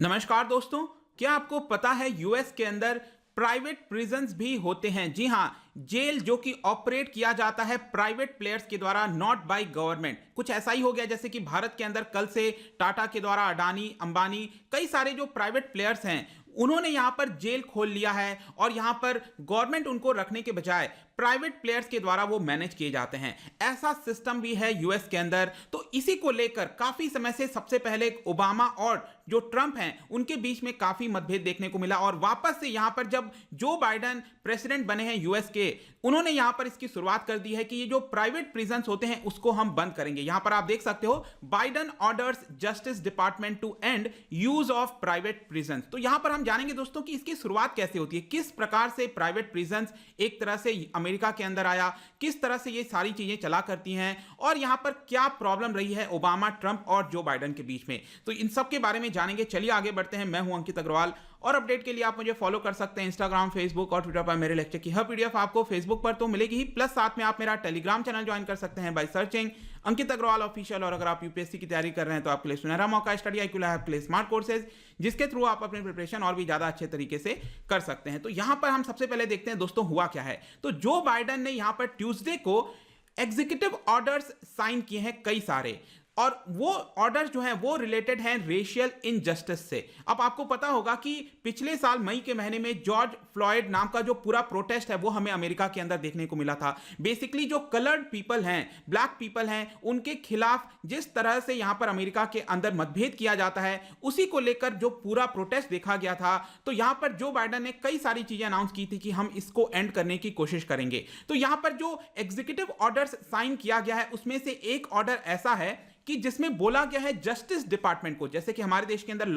नमस्कार दोस्तों, क्या आपको पता है यूएस के अंदर प्राइवेट प्रिजन्स भी होते हैं। जी हां, जेल जो कि ऑपरेट किया जाता है प्राइवेट प्लेयर्स के द्वारा, नॉट बाय गवर्नमेंट। कुछ ऐसा ही हो गया जैसे कि भारत के अंदर कल से टाटा के द्वारा अडानी, अंबानी, कई सारे जो प्राइवेट प्लेयर्स हैं उन्होंने यहां पर जेल खोल लिया है और यहां पर गवर्नमेंट उनको रखने के बजाय प्राइवेट प्लेयर्स के द्वारा वो मैनेज किए जाते हैं। ऐसा सिस्टम भी है यूएस के अंदर। तो इसी को लेकर काफी समय से सबसे पहले ओबामा और जो ट्रंप हैं उनके बीच में काफी मतभेद देखने को मिला और वापस से यहां पर जब जो बाइडेन प्रेसिडेंट बने हैं यूएस के, उन्होंने यहां पर इसकी शुरुआत कर दी है कि ये जो प्राइवेट प्रिजन्स होते हैं उसको हम बंद करेंगे। यहां पर आप देख सकते हो, Biden orders justice department to end use of private prisons. तो यहां पर हम जानेंगे दोस्तों कि इसकी शुरुआत कैसे होती है, किस प्रकार से प्राइवेट प्रिजन्स एक तरह से अमेरिका के अंदर आया, किस तरह से ये सारी चीजें चला करती हैं और यहां पर क्या प्रॉब्लम रही है ओबामा, ट्रंप और जो बाइडेन के बीच में। तो इन सब के बारे में जानेंगे। चलिए आगे बढ़ते हैं। मैं हूं अंकित अग्रवाल और अपडेट के लिए आप मुझे फॉलो कर सकते हैं इंस्टाग्राम, फेसबुक और ट्विटर पर। मेरे लेक्चर की हर पीडीएफ आपको फेसबुक पर तो मिलेगी ही, प्लस साथ में आप मेरा टेलीग्राम चैनल ज्वाइन कर सकते हैं by searching Ankit Agarwal official. और अगर आप यूपीएससी की तैयारी कर रहे हैं तो आपके लिए सुनहरा मौका, स्टडी IQ लैब के लिए स्मार्ट कोर्सेज, जिसके थ्रू आप अपनी प्रिपरेशन और भी ज्यादा अच्छे तरीके से कर सकते हैं। तो यहां पर हम सबसे पहले देखते हैं दोस्तों हुआ क्या है। तो जो बाइडेन ने यहां पर ट्यूसडे को एग्जीक्यूटिव ऑर्डर्स साइन किए हैं कई सारे, और वो ऑर्डर जो हैं वो रिलेटेड हैं रेशियल इनजस्टिस से। अब आपको पता होगा कि पिछले साल मई के महीने में जॉर्ज फ्लॉयड नाम का जो पूरा प्रोटेस्ट है वो हमें अमेरिका के अंदर देखने को मिला था। बेसिकली जो कलर्ड पीपल हैं, ब्लैक पीपल हैं, उनके खिलाफ जिस तरह से यहां पर अमेरिका के अंदर मतभेद किया जाता है, उसी को लेकर जो पूरा प्रोटेस्ट देखा गया था। तो यहां पर जो बाइडेन ने कई सारी चीजें अनाउंस की थी कि हम इसको एंड करने की कोशिश करेंगे। तो यहां पर जो एग्जीक्यूटिव ऑर्डर्स साइन किया गया है उसमें से एक ऑर्डर ऐसा है कि जिसमें बोला गया है जस्टिस डिपार्टमेंट को, जैसे कि हमारे देश के अंदर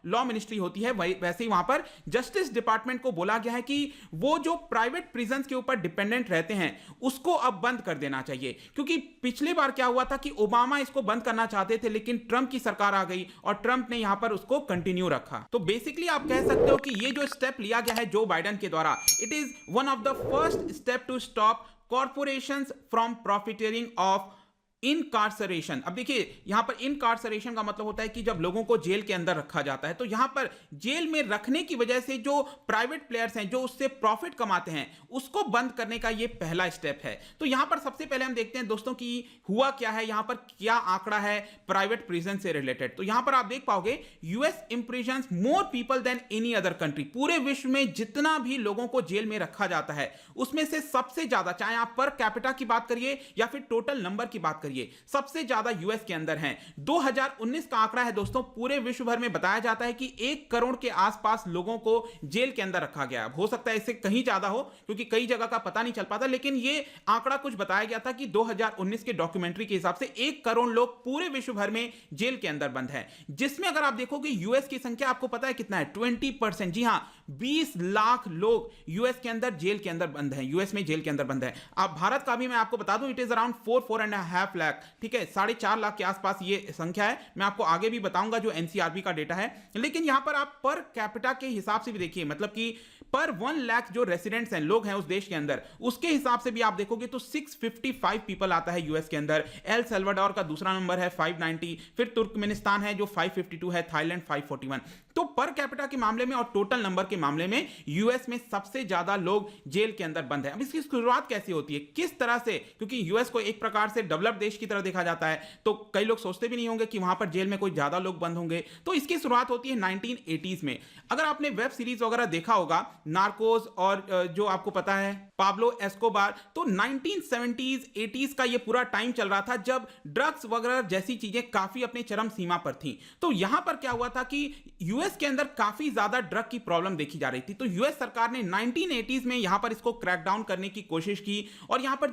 लॉ मिनिस्ट्री होती है वैसे ही वहां पर जस्टिस डिपार्टमेंट को बोला गया है कि वो जो प्राइवेट प्रिजन्स के ऊपर डिपेंडेंट रहते हैं उसको अब बंद कर देना चाहिए। क्योंकि पिछली बार क्या हुआ था कि ओबामा इसको बंद करना चाहते थे लेकिन ट्रंप की सरकार आ गई और ट्रंप ने यहां पर उसको कंटिन्यू रखा। तो बेसिकली आप कह सकते हो कि ये जो स्टेप लिया गया है जो बाइडेन के द्वारा, it is one of the first step to stop corporations from profiting of incarceration. अब देखिए यहां पर इनकार्सरेशन का मतलब होता है कि जब लोगों को जेल के अंदर रखा जाता है, तो यहां पर जेल में रखने की वजह से जो प्राइवेट प्लेयर्स हैं जो उससे प्रॉफिट कमाते हैं उसको बंद करने का यह पहला स्टेप है। तो यहां पर सबसे पहले हम देखते हैं दोस्तों कि हुआ क्या है, यहां पर क्या आंकड़ा है प्राइवेट प्रिजन से रिलेटेड। तो यहां पर आप देख पाओगे US imprisons more people than any other country. पूरे विश्व में जितना भी लोगों को जेल में रखा जाता है उसमें से सबसे ज्यादा, चाहे आप पर कैपिटा की बात करिए या फिर टोटल नंबर की बात करिए, सबसे ज्यादा यूएस के अंदर हैं। 2019 का आंकड़ा है दोस्तों, पूरे विश्व भर में बताया जाता है कि 1 करोड़ के आसपास लोगों को जेल के अंदर रखा गया। हो सकता है इससे कहीं ज्यादा हो क्योंकि कई जगह का पता नहीं चल पाता, लेकिन यह आंकड़ा कुछ बताया गया था कि 2019 के डॉक्यूमेंट्री के हिसाब से 1 करोड़ लोग पूरे विश्व भर में जेल के अंदर बंद है। जिसमें अगर आप देखोगे यूएस की संख्या आपको पता है कितना है, 20%। जी हां, 20 लाख लोग यूएस के अंदर जेल के अंदर बंद है, यूएस में जेल के अंदर बंद है। अब भारत का भी मैं आपको बता दूं, इट इज अराउंड 4.5 लाख, ठीक है, 4.5 लाख के आसपास ये संख्या है। मैं आपको आगे भी बताऊंगा जो एनसीआरबी का डेटा है। लेकिन यहां पर आप पर कैपिटा के हिसाब से भी देखिए, मतलब कि पर 1 लाख जो रेसिडेंट्स हैं, लोग हैं उस देश के अंदर, उसके हिसाब से भी आप देखोगे तो 655 पीपल आता है यूएस के अंदर। एल सल्वाडोर का दूसरा नंबर है 590, फिर तुर्कमेनिस्तान है जो 552 है, थाईलैंड 541। तो पर कैपिटा के मामले में और टोटल नंबर के मामले में यूएस में सबसे ज्यादा लोग जेल के अंदर बंद है। अब इसकी शुरुआत कैसे होती है, किस तरह से, क्योंकि यूएस को एक प्रकार से डेवलप्ड देश की तरह देखा जाता है, तो कई लोग सोचते भी नहीं होंगे कि वहां पर जेल में कोई ज्यादा लोग बंद होंगे। तो इसकी शुरुआत होती है 1980s में। अगर आपने वेब सीरीज वगैरह देखा होगा, नार्कोस और जो आपको पता है पाब्लो एस्कोबार, तो 1970s 80s का ये पूरा टाइम चल रहा था जब ड्रग्स वगैरह जैसी चीजें काफी अपने चरम सीमा पर थी। तो यहां पर क्या हुआ था कि यूएस के अंदर काफी ज्यादा ड्रग की प्रॉब्लम देखी जा रही थी। तो यूएस सरकार ने 1980s में यहां पर इसको क्रैक डाउन करने की कोशिश की और यहां पर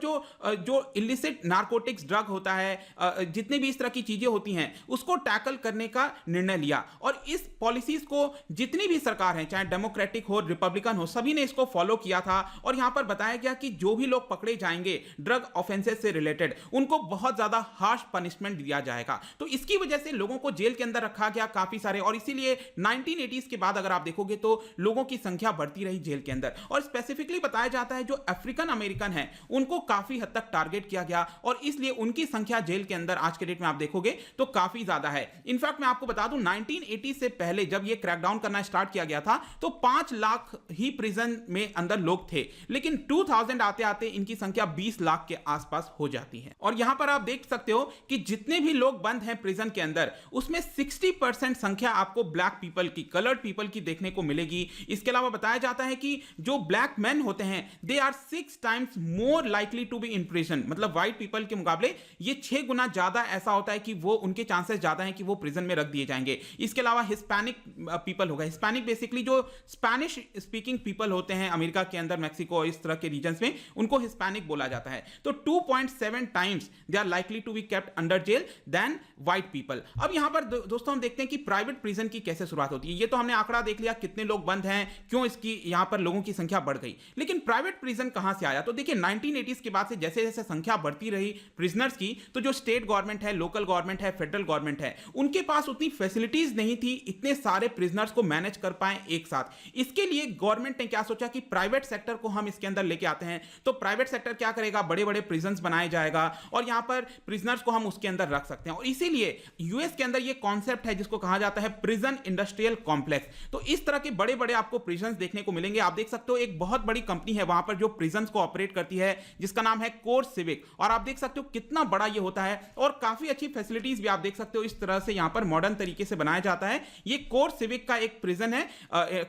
जो इलिसिट नार्कोटिक्स ड्रग होता है, जितने भी इस तरह की चीजें होती हैं उसको टैकल करने का निर्णय लिया। और इस पॉलिसीज को जितनी भी सरकार है, चाहे डेमोक्रेटिक हो, रिपब्लिकन रिपब्लिकन हो, सभी ने इसको फॉलो किया था और यहां पर बताया गया कि जो भी लोग पकड़े जाएंगे ड्रग ऑफेंसेस से रिलेटेड, उनको बहुत ज्यादा हार्श पनिशमेंट दिया जाएगा। तो इसकी वजह से लोगों को जेल के अंदर रखा गया काफी सारे, और इसीलिए 1980s के बाद अगर आप देखोगे तो लोगों की संख्या बढ़ती रही जेल के अंदर। और स्पेसिफिकली बताया जाता है जो अफ्रीकन अमेरिकन है उनको काफी हद तक टारगेट किया गया और इसलिए उनकी संख्या जेल के अंदर आज के डेट में आप देखोगे तो काफी ज्यादा है। इनफैक्ट मैं आपको बता दूं 1980 से पहले जब ये क्रैकडाउन करना स्टार्ट किया गया था तो 5 लाख ही प्रिजन में अंदर लोग थे, लेकिन 2000 आते आते इनकी संख्या 20 लाख के आसपास हो जाती है। और यहां पर आप देख सकते हो कि जितने भी लोग बंद हैं प्रिजन के अंदर उसमें 60% संख्या आपको ब्लैक पीपल की, कलर्ड पीपल की देखने को मिलेगी। इसके अलावा बताया जाता है कि जो ब्लैक मैन होते हैं they are 6 times more likely to be in prison, मतलब व्हाइट पीपल के मुकाबले ये 6 गुना ज्यादा ऐसा होता है कि वो उनके चांसेस ज्यादा हैं कि वो प्रिजन में रख दिए जाएंगे। इसके अलावा हिस्पैनिक पीपल होगा, हिस्पैनिक बेसिकली जो स्पेनिश स्पीकिंग पीपल होते हैं अमेरिका के अंदर, मैक्सिको इस तरह के रीजन्स में, उनको हिस्पैनिक बोला जाता है। तो 2.7 times they are likely to be kept under jail than white people. अब यहां पर दोस्तों हम देखते हैं कि प्राइवेट प्रिजन की कैसे शुरुआत होती है। ये तो हमने आंकड़ा देख लिया कितने लोग बंद हैं, क्यों इसकी यहां पर लोगों की संख्या बढ़ गई, लेकिन प्राइवेट प्रिजन कहां से आया? तो देखिए 1980s के बाद से जैसे जैसे संख्या बढ़ती रही प्रिजनर्स की, तो जो स्टेट गवर्नमेंट है, लोकल गवर्नमेंट है, फेडरल गवर्नमेंट है, उनके पास उतनी फैसिलिटीज नहीं थी इतने सारे प्रिजनर्स को मैनेज कर पाए एक साथ। इसके लिए गवर्नमेंट ने क्या सोचा कि प्राइवेट सेक्टर को हम इसके अंदर लेके आते हैं। तो प्राइवेट सेक्टर क्या करेगा, बड़े बड़े प्रिजन्स बनाए जाएगा और यहां पर प्रिजनर्स को हम उसके अंदर रख सकते हैं। और इसीलिए यूएस के अंदर ये कॉन्सेप्ट है जिसको कहा जाता है प्रिजन इंडस्ट्रियल कॉम्प्लेक्स। तो इस तरह के बड़े बड़े आपको प्रिजन्स देखने को मिलेंगे। आप देख सकते हो एक बहुत बड़ी कंपनी है वहां पर जो प्रिजन्स को ऑपरेट करती है जिसका नाम है कोर सिविक, और आप देख सकते हो कितना बड़ा ये होता है और काफी अच्छी फैसिलिटीज भी आप देख सकते हो इस तरह से यहां पर मॉडर्न तरीके से बनाया जाता है। ये कोर सिविक का एक प्रिजन है,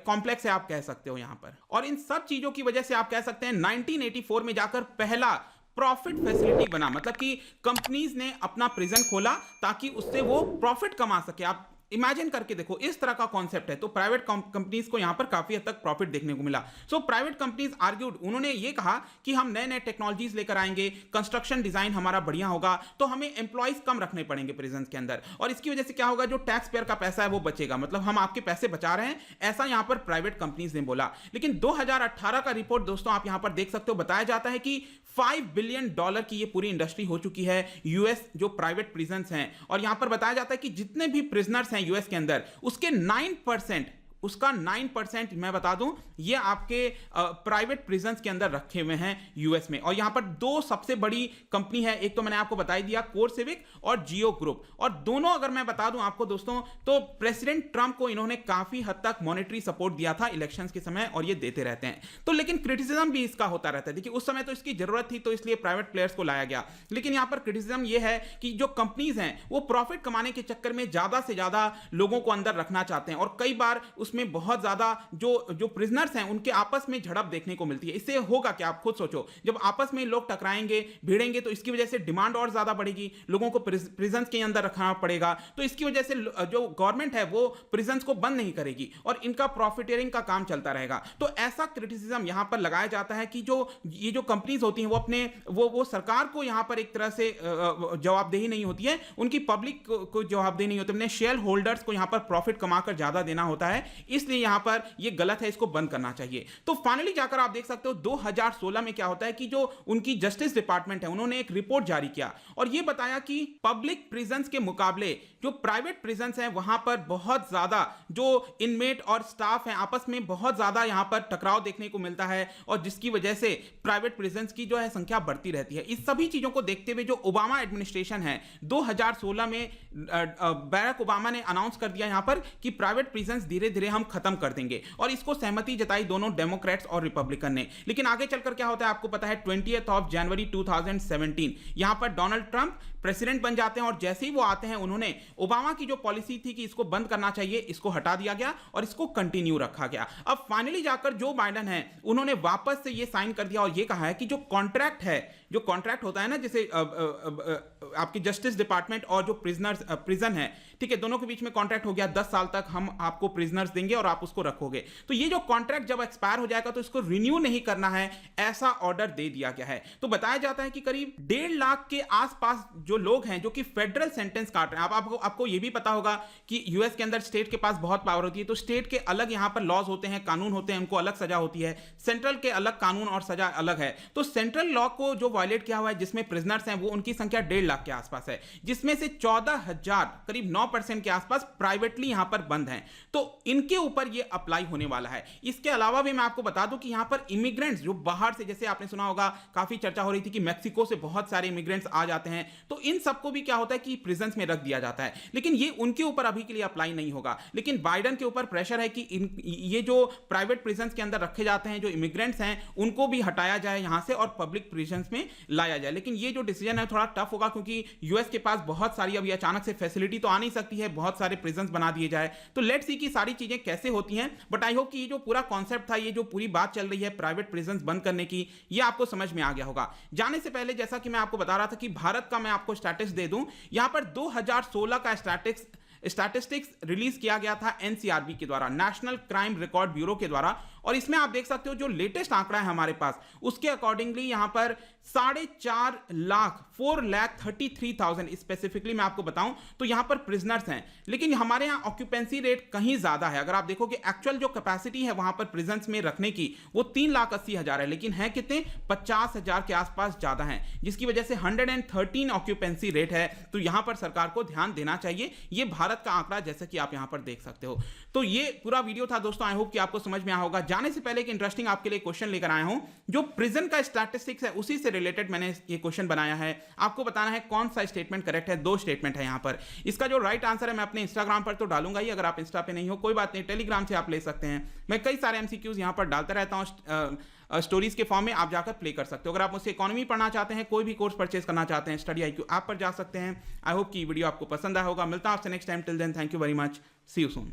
कॉम्प्लेक्स है आप कह सकते हो यहां पर। और इन सब चीजों की वजह से आप कह सकते हैं 1984 में जाकर पहला प्रॉफिट फैसिलिटी बना, मतलब कि कंपनीज ने अपना प्रिजन खोला ताकि उससे वो प्रॉफिट कमा सके। आप इमेजिन करके देखो इस तरह का कॉन्सेप्ट है। तो प्राइवेट कंपनीज को यहां पर काफी हद तक प्रॉफिट देखने को मिला। सो प्राइवेट कंपनीज आर्ग्यूड, उन्होंने ये कहा कि हम नए नए टेक्नोलॉजीज लेकर आएंगे, कंस्ट्रक्शन डिजाइन हमारा बढ़िया होगा, तो हमें एम्प्लॉइज कम रखने पड़ेंगे प्रिजन के अंदर, और इसकी वजह से क्या होगा, जो टैक्स पेयर का पैसा है वो बचेगा, मतलब हम आपके पैसे बचा रहे हैं, ऐसा यहां पर प्राइवेट कंपनीज ने बोला। लेकिन 2018 का रिपोर्ट दोस्तों आप यहां पर देख सकते हो, बताया जाता है कि $5 बिलियन की ये पूरी इंडस्ट्री हो चुकी है यूएस जो प्राइवेट प्रिजन्स हैं। और यहां पर बताया जाता है कि जितने भी प्रिजनर्स हैं यूएस के अंदर उसके 9%, उसका 9% मैं बता दूं ये आपके प्राइवेट प्रिजन्स के अंदर रखे हुए हैं यूएस में। और यहां पर दो सबसे बड़ी कंपनी है, एक तो मैंने आपको बता ही दिया कोर सिविक और जियो ग्रुप, और दोनों अगर मैं बता दूं आपको दोस्तों तो प्रेसिडेंट ट्रंप को इन्होंने काफी हद तक मॉनेटरी सपोर्ट दिया था इलेक्शंस के समय, और ये देते रहते हैं। तो लेकिन क्रिटिसिज्म भी इसका होता रहता है। देखिए उस समय तो इसकी जरूरत थी तो इसलिए प्राइवेट प्लेयर्स को लाया गया, लेकिन यहां पर क्रिटिसिज्म ये है कि जो कंपनीज हैं वो प्रॉफिट कमाने के चक्कर में ज्यादा से ज्यादा लोगों को अंदर रखना चाहते हैं, और कई बार उसमें बहुत ज्यादा जो प्रिजनर्स हैं उनके आपस में झड़प देखने को मिलती है। इससे होगा क्या, आप खुद सोचो, जब आपस में लोग टकराएंगे, भिड़ेंगे, तो इसकी वजह से डिमांड और ज्यादा बढ़ेगी, लोगों को प्रिजन्स के अंदर रखना पड़ेगा, तो इसकी वजह से जो गवर्नमेंट है वो प्रिजन्स को बंद नहीं करेगी और इनका प्रॉफिटियरिंग का काम चलता रहेगा। तो ऐसा क्रिटिसिज्म यहां पर लगाया जाता है कि ये जो कंपनीज होती हैं वो अपने वो सरकार को यहां पर एक तरह से जवाबदेही नहीं होती है, उनकी पब्लिक को जवाबदेही नहीं होती, अपने शेयर होल्डर्स को यहां पर प्रॉफिट कमाकर ज्यादा देना होता है, इसलिए यहां पर ये गलत है, इसको बंद करना चाहिए। तो फाइनली जाकर आप देख सकते हो 2016 में क्या होता है कि जो उनकी जस्टिस डिपार्टमेंट है उन्होंने एक रिपोर्ट जारी किया और ये बताया कि पब्लिक प्रिजन्स के मुकाबले जो प्राइवेट प्रिजन्स हैं वहां पर बहुत ज्यादा जो इनमेट और स्टाफ हैं आपस में बहुत ज्यादा यहां पर टकराव देखने को मिलता है, और जिसकी वजह से प्राइवेट प्रिजन्स की जो है संख्या बढ़ती रहती है। इस सभी चीजों को देखते हुए जो ओबामा एडमिनिस्ट्रेशन है 2016 में बैरक ओबामा ने अनाउंस कर दिया यहां पर कि प्राइवेट प्रिजन्स धीरे धीरे हम खत्म कर देंगे, और इसको सहमति जताई दोनों डेमोक्रेट्स और रिपब्लिकन ने। लेकिन आगे चलकर क्या होता है आपको पता है, 20 जनवरी 2017 यहां पर डोनाल्ड ट्रंप प्रेसिडेंट बन जाते हैं, और जैसे ही वो आते हैं उन्होंने ओबामा की जो पॉलिसी थी कि इसको बंद करना चाहिए, इसको हटा दिया गया और इसको कंटिन्यू रखा गया। अब फाइनली जाकर जो बाइडेन है उन्होंने वापस से ये साइन कर दिया और ये कहा है कि जो कॉन्ट्रैक्ट है, जो कॉन्ट्रैक्ट होता है ना, जैसे आपकी जस्टिस डिपार्टमेंट और जो प्रिजन है, ठीक है, दोनों के बीच में कॉन्ट्रैक्ट हो गया 10 साल तक हम आपको प्रिजनर्स देंगे और आप उसको रखोगे, तो ये जो कॉन्ट्रैक्ट जब एक्सपायर हो जाएगा तो इसको रिन्यू नहीं करना है, ऐसा ऑर्डर दे दिया गया है। तो बताया जाता है कि करीब 1.5 लाख के आसपास जो लोग हैं जो कि फेडरल सेंटेंस काट रहे हैं, आपको ये भी पता होगा कि यूएस के अंदर स्टेट के पास बहुत पावर होती है, तो स्टेट के अलग यहां पर लॉज होते हैं, कानून होते हैं, उनको अलग सजा होती है, सेंट्रल के अलग कानून और सजा अलग है। तो सेंट्रल लॉ को जो वायलेट किया हुआ है, जिसमें प्रिजनर्स हैं, वो उनकी संख्या 1.5 लाख के आसपास है, जिसमें से 14,000 करीब 9% के आसपास प्राइवेटली यहां पर बंद हैं। तो इनके ऊपर ये अप्लाई होने वाला है। इसके अलावा भी मैं आपको बता दूं कि यहां पर इमिग्रेंट्स जो बाहर से, जैसे आपने सुना होगा, काफी चर्चा हो रही थी कि मैक्सिको से बहुत सारे इमिग्रेंट्स आ जाते हैं, तो इन सबको भी क्या होता है कि प्रिजन्स में रख दिया जाता है, लेकिन ये उनके ऊपर अभी के लिए अप्लाई नहीं होगा। लेकिन बाइडन के ऊपर प्रेशर है कि ये जो प्राइवेट प्रिजन्स के अंदर रखे जाते हैं जो इमिग्रेंट्स हैं, उनको भी हटाया जाए यहां से और पब्लिक प्रिजन्स में लाया जाए। लेकिन ये जो डिसीजन है थोड़ा टफ होगा, क्योंकि यूएस के पास बहुत सारी अभी अचानक से फैसिलिटी तो आ नहीं सकती है, बहुत सारे प्रिजन्स बना दिए जाए। तो लेट्स सी कि सारी चीजें कैसे होती हैं, बट आई होप कि ये जो पूरा कॉन्सेप्ट था, ये जो पूरी बात चल रही है प्राइवेट प्रिजन्स बंद करने की, ये आपको समझ में आ गया होगा। जाने से पहले जैसा कि मैं आपको बता रहा था कि भारत का मैं आपको स्टैटिस्टिक्स दे दूं, यहां पर 2016 का स्टैटिस्टिक्स रिलीज किया गया था एनसीआरबी के द्वारा, नेशनल क्राइम रिकॉर्ड ब्यूरो के द्वारा, और इसमें आप देख सकते हो जो लेटेस्ट आंकड़ा है हमारे पास, उसके अकॉर्डिंगली यहां पर 4,33,000 स्पेसिफिकली मैं आपको बताऊं तो यहां पर प्रिजनर्स हैं। लेकिन हमारे यहां ऑक्यूपेंसी रेट कहीं ज्यादा है। अगर आप देखो कि एक्चुअल जो कैपेसिटी है वहां पर प्रिजन्स में रखने की, वो 3,80,000 है, लेकिन है कितने, 50,000 के आसपास ज्यादा है, जिसकी वजह से 113 ऑक्यूपेंसी रेट है। तो यहां पर सरकार को ध्यान देना चाहिए। ये भारत का आंकड़ा जैसा कि आप यहां पर देख सकते हो। तो ये पूरा वीडियो था दोस्तों, आई होप कि आपको समझ में आया होगा। जाने से पहले एक इंटरेस्टिंग आपके लिए क्वेश्चन लेकर आया हूं, जो प्रिजन का स्टैटिस्टिक्स है उसी से रिलेटेड मैंने ये क्वेश्चन बनाया है। आपको बताना है कौन सा स्टेटमेंट करेक्ट है। 2 स्टेटमेंट है यहां पर। इसका जो राइट आंसर है मैं अपने इंस्टाग्राम पर तो डालूंगा ही, अगर आप इंस्टा पे नहीं हो कोई बात नहीं, टेलीग्राम से आप ले सकते हैं। मैं कई सारे एमसीक्यूज यहां पर डालता रहता हूं स्टोरीज के फॉर्म में, आप जाकर प्ले कर सकते हो। अगर आप मुझसे इकोनॉमी पढ़ना चाहते हैं, कोई भी कोर्स परचेज करना चाहते हैं, स्टडी IQ ऐप पर जा सकते हैं। आई होप कि वीडियो आपको पसंद आया होगा। मिलता हूं आपसे next time. Till then thank you very much, see you soon.